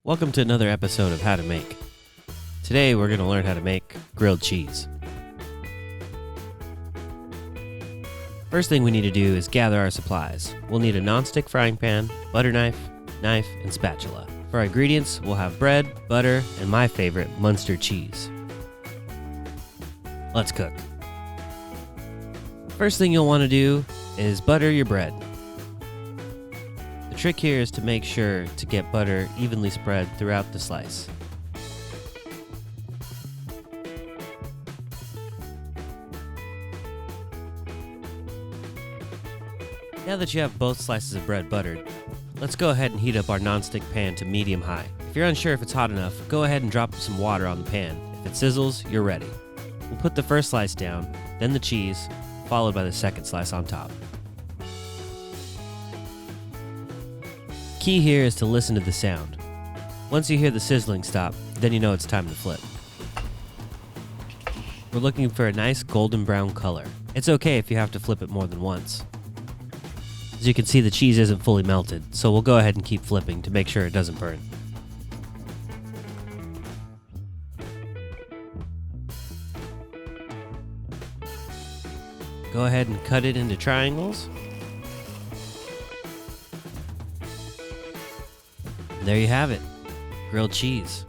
Welcome to another episode of How to Make. Today we're going to learn how to make grilled cheese. First thing we need to do is gather our supplies. We'll need a non-stick frying pan, butter knife, and spatula. For our ingredients, we'll have bread, butter, and my favorite, Munster cheese. Let's cook. First thing you'll want to do is butter your bread. The trick here is to make sure to get butter evenly spread throughout the slice. Now that you have both slices of bread buttered, let's go ahead and heat up our non-stick pan to medium-high. If you're unsure if it's hot enough, go ahead and drop some water on the pan. If it sizzles, you're ready. We'll put the first slice down, then the cheese, followed by the second slice on top. Key here is to listen to the sound. Once you hear the sizzling stop, then you know it's time to flip. We're looking for a nice golden brown color. It's okay if you have to flip it more than once. As you can see, the cheese isn't fully melted, so we'll go ahead and keep flipping to make sure it doesn't burn. Go ahead and cut it into triangles. And there you have it, grilled cheese.